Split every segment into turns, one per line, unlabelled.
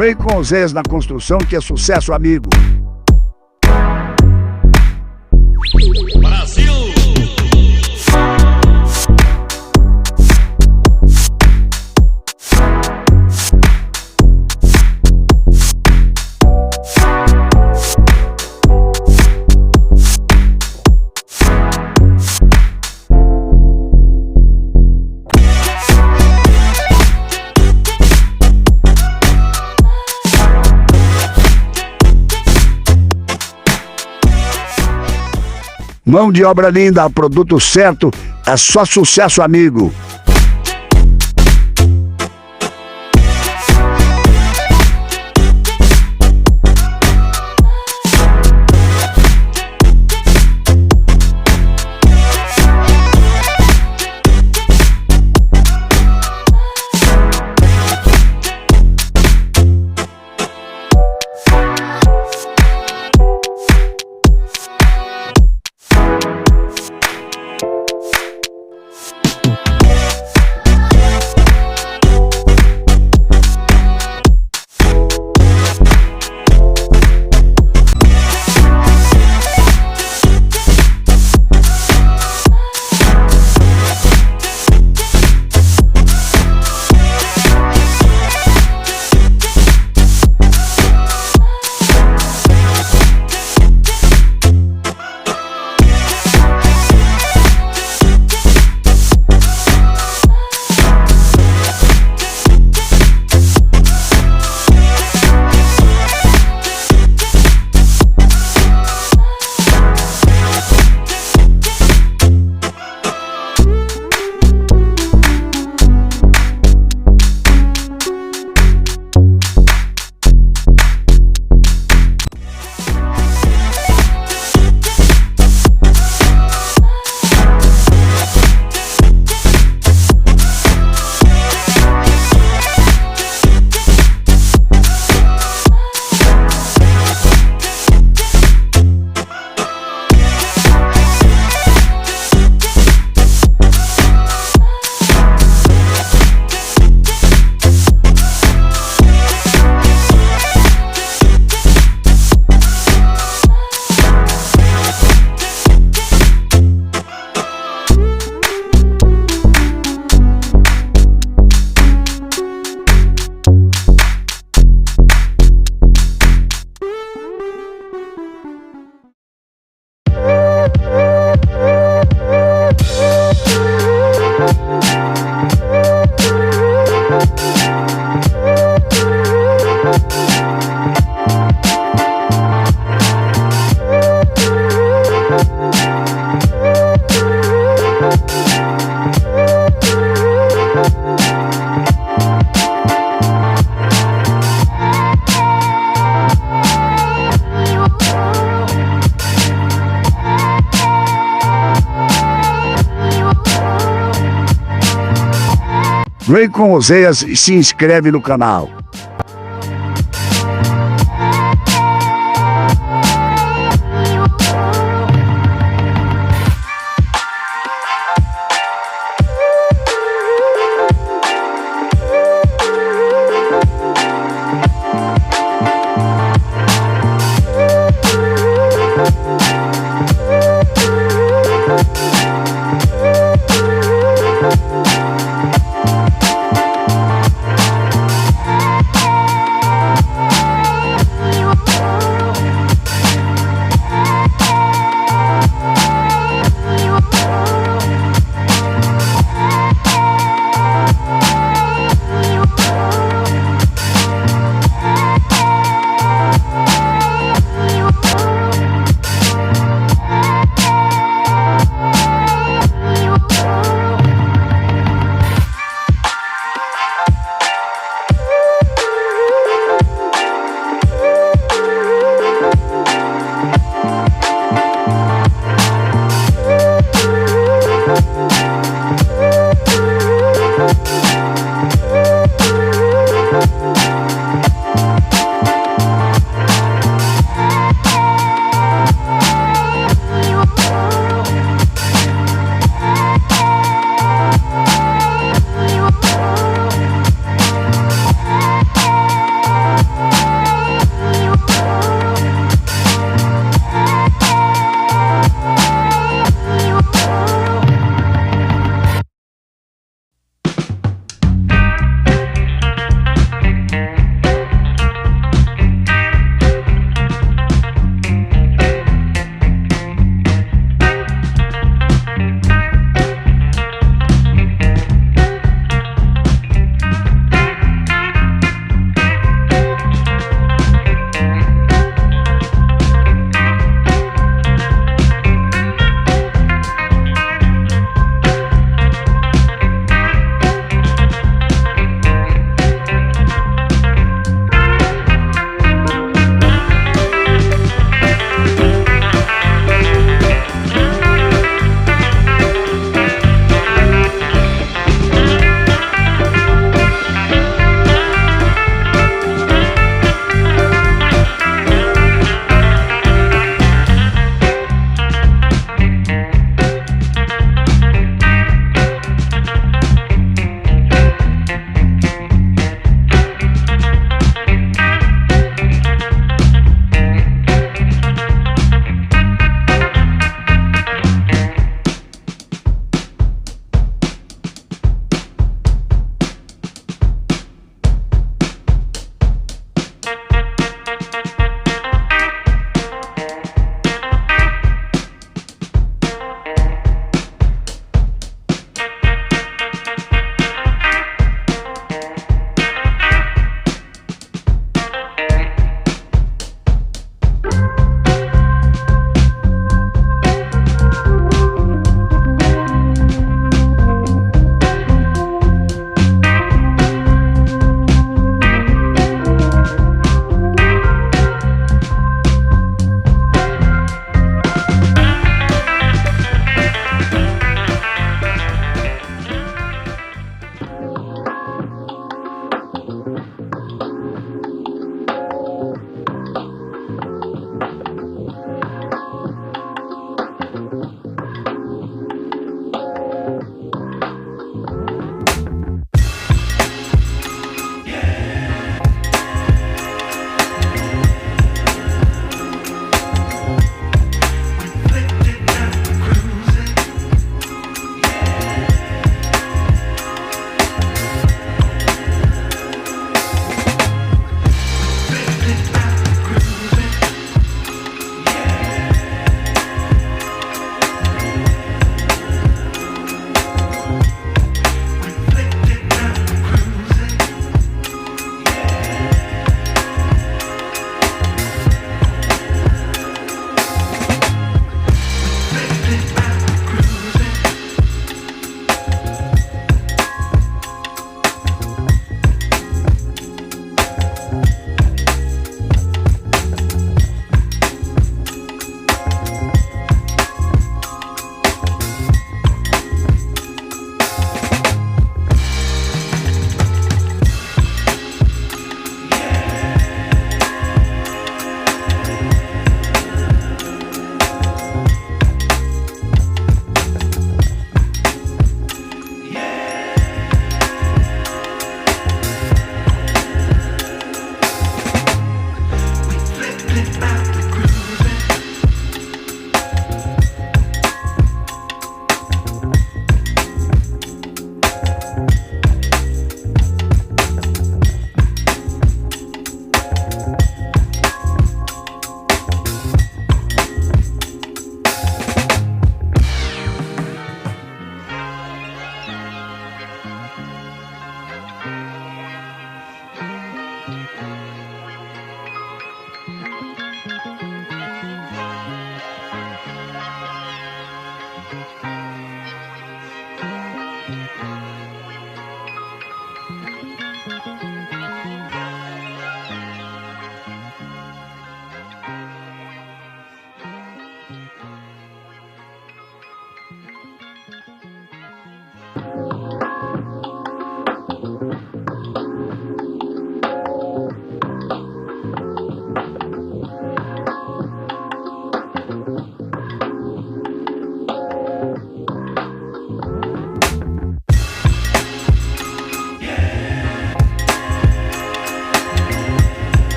Vem com os Zés na construção que é sucesso, amigo.
Brasil!
Mão de obra linda, produto certo, é só sucesso, amigo. Vem com os Zés e se inscreve no canal.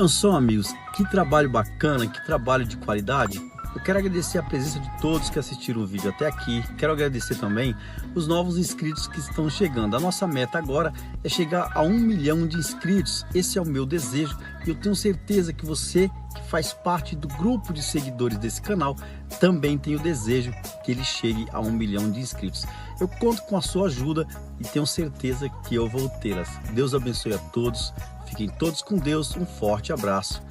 Viram só, amigos, que trabalho bacana, que trabalho de qualidade? Eu quero agradecer a presença de todos que assistiram o vídeo até aqui. Quero agradecer também os novos inscritos que estão chegando. A nossa meta agora é chegar a 1 milhão de inscritos. Esse é o meu desejo e eu tenho certeza que você que faz parte do grupo de seguidores desse canal também tem o desejo que ele chegue a 1 milhão de inscritos. Eu conto com a sua ajuda e tenho certeza que eu vou tê-las. Deus abençoe a todos. Fiquem todos com Deus. Um forte abraço.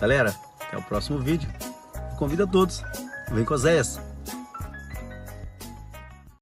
Galera, até o próximo vídeo. Convido a todos. Vem com Oséias.